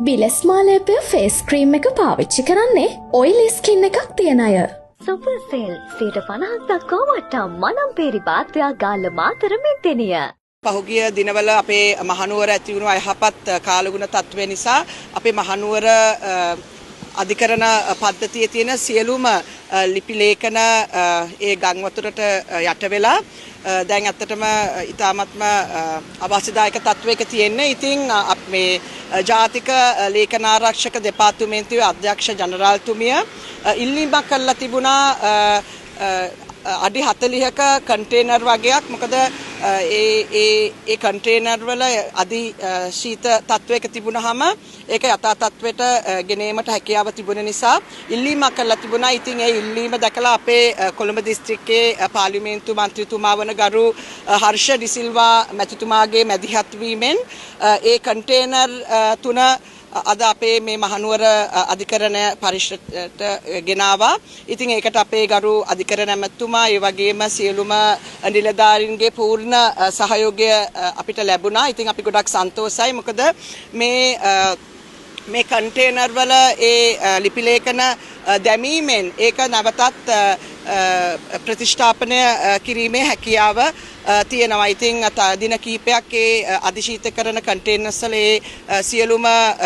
බිලස්මාලේපය face cream එක පාවිච්චි කරන්නේ ඔයිලි ස්කින් එකක් තියෙන අය. සුපර් සේල් 50% දක්වා වටා මනම් පේරි බාත්‍යා ගාල්ල මාතර මෙතෙනිය. පහුගිය දිනවල අපේ මහනුවර ඇති වුණු අයහපත් කාලගුණ තත්ත්වය නිසා අපේ මහනුවර අධිකරණ පද්ධතියේ තියෙන සියලුම ලිපි ලේඛන ඒ ගම් වතුරට යට වෙලා දැන් ඇත්තටම ඉතාමත්ම අවශ්‍යදායක තත්වයක තියෙන්නේ. ඉතින් මේ ජාතික ලේඛනාරක්ෂක දෙපාර්තමේන්තුවේ අධ්‍යක්ෂ ජනරාල්තුමිය ඉල්ලීමක් කළා තිබුණා අඩි 40ක කන්ටේනර් වගේක්. මොකද ඒ කන්ටේනර් වල අධි ශීත තත්වයක තිබුණාම ඒක යථා තත්වයට ගෙනීමට හැකියාව තිබුණ නිසා ඉල්ලීමක් කළා තිබුණා. ඉතින් ඒ ඉල්ලීම දැකලා අපේ කොළඹ දිස්ත්‍රික්කයේ පාර්ලිමේන්තු මන්ත්‍රීතුමා වන ගරු හර්ෂ ඩිසිල්වා මැතිතුමාගේ මැදිහත් වීමෙන් ඒ කන්ටේනර් 3 අද අපේ මේ මහනුවර අධිකරණ පරිශ්‍රයට ගෙනාවා. ඉතින් ඒකට අපේ ගරු අධිකරණ ඇමතුමා ඒ වගේම සියලුම නිලධාරීන්ගේ පූර්ණ සහයෝගය අපිට ලැබුණා. ඉතින් අපි ගොඩක් සන්තෝෂයි. මොකද මේ කන්ටේනර් වල ඒ ලිපි ලේඛන දැමීමෙන් ඒක නැවතත් ප්‍රතිෂ්ඨාපනය කිරීමේ හැකියාව තියෙනවා. ඉතින් දින කිහිපයක් ඒ අධිශීතකරණ කන්ටේනර්ස් වල සියලුම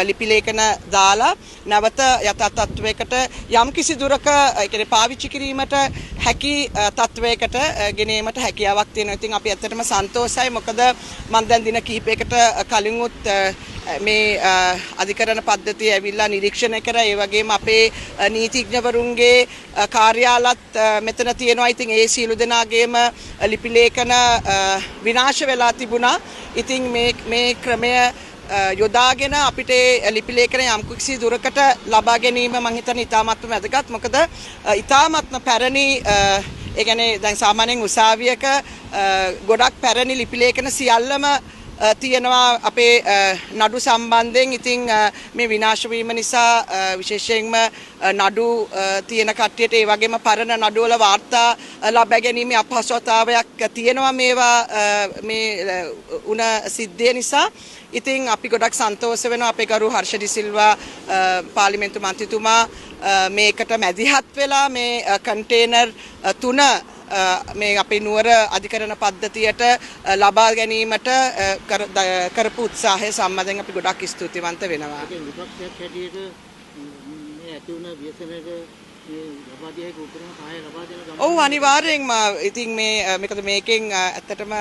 ලිපි ලේඛන දාලා නැවත යථා තත්වයකට යම් කිසි දුරක ඒ කියන්නේ පාවිච්චි කිරීමට හැකි තත්වයකට ගෙනීමට හැකියාවක් තියෙනවා. ඉතින් අපි ඇත්තටම සන්තෝෂයි. මොකද මම දැන් දින කිහිපයකට කලින්ුත් මේ අධිකරණ පද්ධතිය ඇවිල්ලා නිරීක්ෂණය කරා. ඒ වගේම අපේ නීතිඥවරුන්ගේ කාර්යාලත් මෙතන තියෙනවා. ඉතින් ඒ සියලු දෙනාගේම ලිපි ලේඛන විනාශ වෙලා තිබුණා. ඉතින් මේ ක්‍රමය යොදාගෙන අපිට ලිපි ලේඛන යම් කිසි දුරකට ලබා ගැනීම මම හිතන්නේ ඉතාමත්ම වැදගත්. මොකද ඉතාමත්ම පැරණි ඒ කියන්නේ දැන් සාමාන්‍යයෙන් උසාවියක ගොඩක් පැරණි ලිපි ලේඛන සියල්ලම තියෙනවා අපේ නඩු සම්බන්ධයෙන්. ඉතින් මේ විනාශ වීම නිසා විශේෂයෙන්ම නඩු තියෙන කට්ටියට ඒ වගේම පරණ නඩු වල වාර්තා ලබා ගැනීමේ අපහසුතාවයක් තියෙනවා මේවා මේ උණ සිද්ධිය නිසා. ඉතින් අපි ගොඩක් සන්තෝෂ වෙනවා අපේ ගරු හර්ෂ ඩිසිල්වා පාර්ලිමේන්තු මන්ත්‍රීතුමා මේකට මැදිහත් වෙලා මේ කන්ටේනර් 3 මේ අපේ නුවර අධිකරණ පද්ධතියට ලබා ගැනීමට කරපු උත්සාහය සම්බන්ධයෙන් අපි ගොඩක් ස්තුතිවන්ත වෙනවා. විපක්ෂයක් හැටියට මේ ඇති වුණ ව්‍යසනයක ලබා දිය හැකි උපරිම සහාය ලබා දෙන ගමන් ඔව් අනිවාර්යෙන්ම. ඉතින් මේකද මේකෙන් ඇත්තටම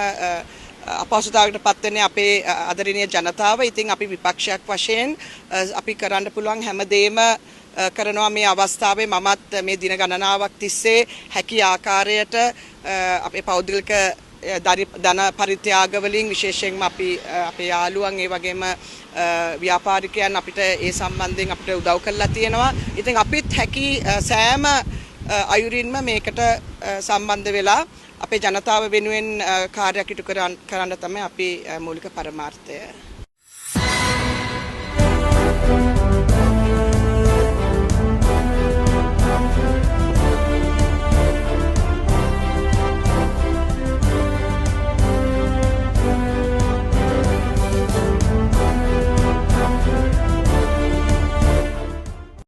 අපහසුතාවයකට පත් වෙන්නේ අපේ ආදරණීය ජනතාව. ඉතින් අපි විපක්ෂයක් වශයෙන් අපි කරන්න පුළුවන් හැමදේම කරනවා. මේ අවස්ථාවේ මමත් මේ දින ගණනාවක් තිස්සේ හැකි ආකාරයට අපේ පෞද්ගලික ධන පරිත්‍යාග වලින් විශේෂයෙන්ම අපි අපේ යාළුවන් ඒ වගේම ව්‍යාපාරිකයන් අපිට ඒ සම්බන්ධයෙන් අපිට උදව් කරලා තියෙනවා. ඉතින් අපිත් හැකි සෑම අයුරින්ම මේකට සම්බන්ධ වෙලා අපේ ජනතාව වෙනුවෙන් කාර්යයක් ඉටු කරන්න තමයි අපි මූලික පරමාර්ථය.